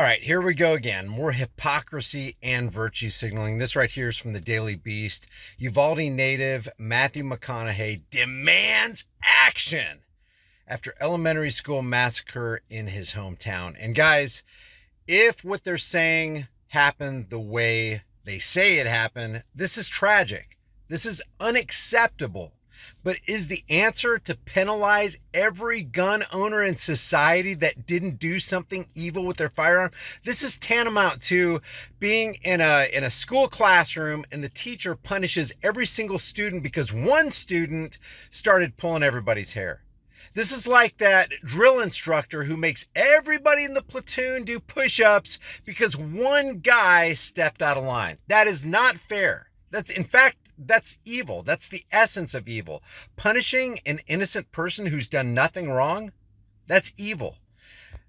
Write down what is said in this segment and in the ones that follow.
All right, here we go again. More hypocrisy and virtue signaling. This right here is from the Daily Beast. Uvalde native Matthew McConaughey demands action after elementary school massacre in his hometown. And guys, if what they're saying happened the way they say it happened, this is tragic. This is unacceptable. But is the answer to penalize every gun owner in society that didn't do something evil with their firearm? This is tantamount to being in a school classroom and the teacher punishes every single student because one student started pulling everybody's hair. This is like that drill instructor who makes everybody in the platoon do push-ups because one guy stepped out of line. That is not fair. That's evil. That's the essence of evil. Punishing an innocent person who's done nothing wrong, that's evil.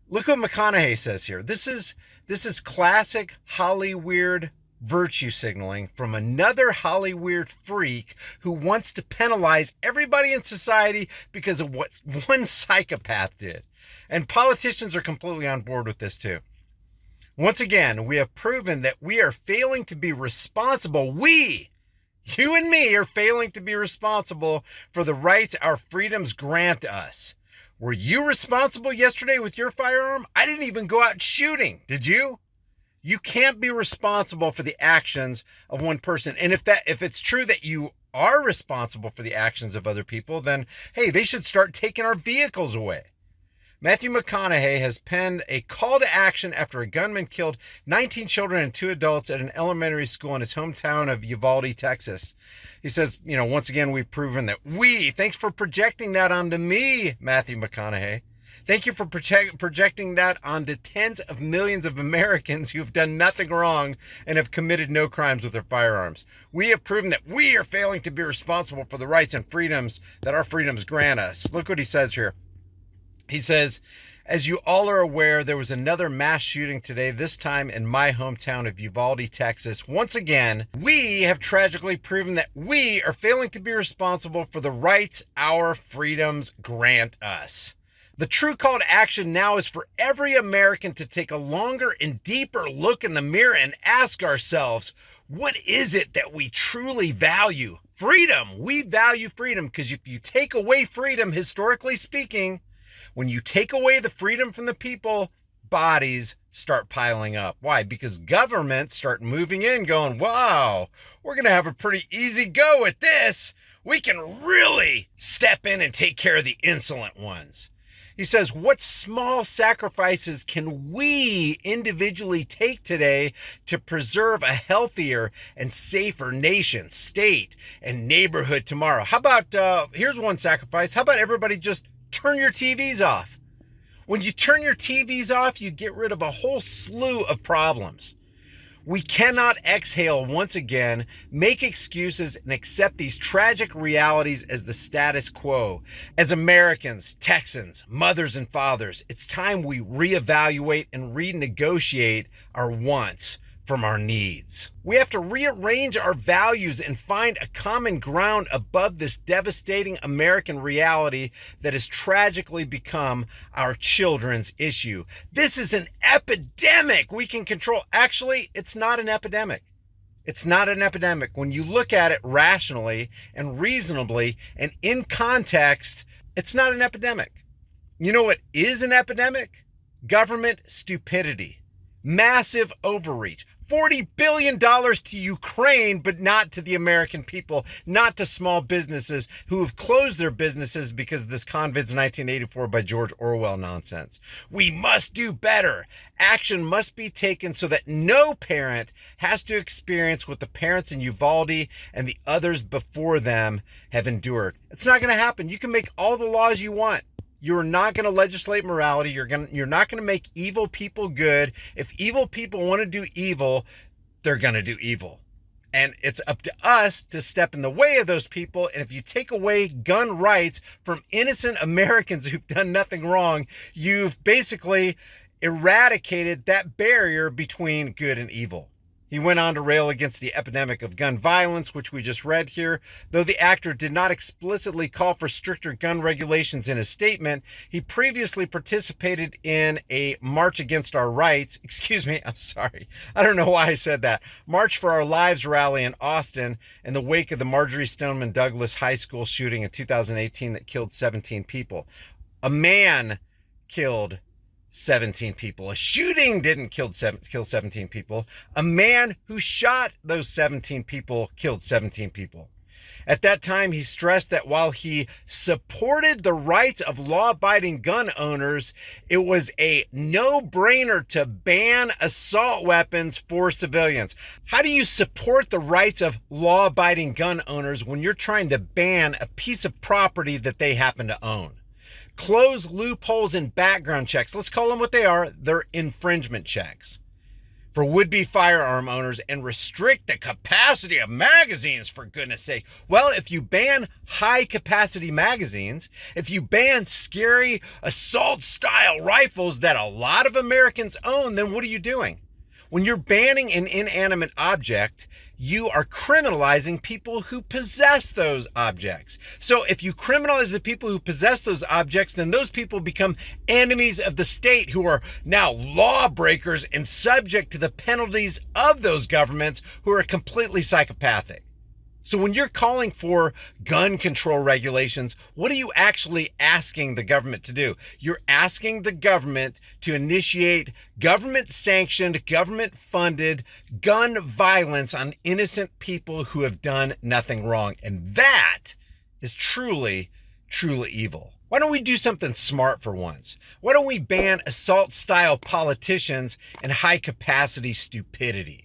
Look what McConaughey says here. This is classic Hollywood virtue signaling from another Hollywood freak who wants to penalize everybody in society because of what one psychopath did. And politicians are completely on board with this too. Once again, we have proven that we are failing to be responsible. You and me are failing to be responsible for the rights our freedoms grant us. Were you responsible yesterday with your firearm? I didn't even go out shooting. Did you? You can't be responsible for the actions of one person. And if it's true that you are responsible for the actions of other people, then hey, they should start taking our vehicles away. Matthew McConaughey has penned a call to action after a gunman killed 19 children and 2 adults at an elementary school in his hometown of Uvalde, Texas. He says, once again, we've proven that thanks for projecting that onto me, Matthew McConaughey. Thank you for projecting that onto tens of millions of Americans who've done nothing wrong and have committed no crimes with their firearms. We have proven that we are failing to be responsible for the rights and freedoms that our freedoms grant us. Look what he says here. He says, as you all are aware, there was another mass shooting today, this time in my hometown of Uvalde, Texas. Once again, we have tragically proven that we are failing to be responsible for the rights our freedoms grant us. The true call to action now is for every American to take a longer and deeper look in the mirror and ask ourselves, what is it that we truly value? Freedom. We value freedom because if you take away freedom, historically speaking, when you take away the freedom from the people, bodies start piling up. Why? Because governments start moving in going, wow, we're going to have a pretty easy go at this. We can really step in and take care of the insolent ones. He says, what small sacrifices can we individually take today to preserve a healthier and safer nation, state, and neighborhood tomorrow? How about, here's one sacrifice. How about everybody just turn your TVs off? When you turn your TVs off, you get rid of a whole slew of problems. We cannot exhale once again, make excuses, and accept these tragic realities as the status quo. As Americans, Texans, mothers, and fathers, it's time we reevaluate and renegotiate our wants from our needs. We have to rearrange our values and find a common ground above this devastating American reality that has tragically become our children's issue. This is an epidemic we can control. Actually, it's not an epidemic. It's not an epidemic. When you look at it rationally and reasonably and in context, it's not an epidemic. You know what is an epidemic? Government stupidity. Massive overreach. $40 billion to Ukraine, but not to the American people, not to small businesses who have closed their businesses because of this COVID's 1984 by George Orwell nonsense. We must do better. Action must be taken so that no parent has to experience what the parents in Uvalde and the others before them have endured. It's not going to happen. You can make all the laws you want. You're not going to legislate morality. You're not going to make evil people good. If evil people want to do evil, they're going to do evil. And it's up to us to step in the way of those people. And if you take away gun rights from innocent Americans who've done nothing wrong, you've basically eradicated that barrier between good and evil. He went on to rail against the epidemic of gun violence, which we just read here. Though the actor did not explicitly call for stricter gun regulations in his statement, he previously participated in a March Against Our Rights, I'm sorry, I don't know why I said that, March for Our Lives rally in Austin in the wake of the Marjory Stoneman Douglas High School shooting in 2018 that killed 17 people. A man killed 17 people. A shooting didn't kill 17 people. A man who shot those 17 people killed 17 people. At that time, he stressed that while he supported the rights of law-abiding gun owners, it was a no-brainer to ban assault weapons for civilians. How do you support the rights of law-abiding gun owners when you're trying to ban a piece of property that they happen to own? Close loopholes in background checks. Let's call them what they are. They're infringement checks for would-be firearm owners, and restrict the capacity of magazines, for goodness sake. Well, if you ban high-capacity magazines, if you ban scary assault-style rifles that a lot of Americans own, then what are you doing? When you're banning an inanimate object, you are criminalizing people who possess those objects. So if you criminalize the people who possess those objects, then those people become enemies of the state, who are now lawbreakers and subject to the penalties of those governments who are completely psychopathic. So when you're calling for gun control regulations, what are you actually asking the government to do? You're asking the government to initiate government-sanctioned, government-funded gun violence on innocent people who have done nothing wrong. And that is truly, truly evil. Why don't we do something smart for once? Why don't we ban assault-style politicians and high-capacity stupidity?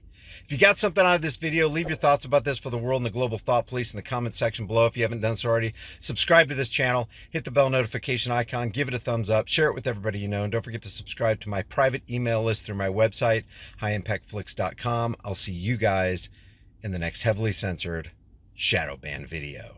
If you got something out of this video, leave your thoughts about this for the world and the global thought police in the comments section below. If you haven't done so already, subscribe to this channel, hit the bell notification icon, give it a thumbs up, share it with everybody you know, and don't forget to subscribe to my private email list through my website, highimpactflix.com. I'll see you guys in the next heavily censored shadow ban video.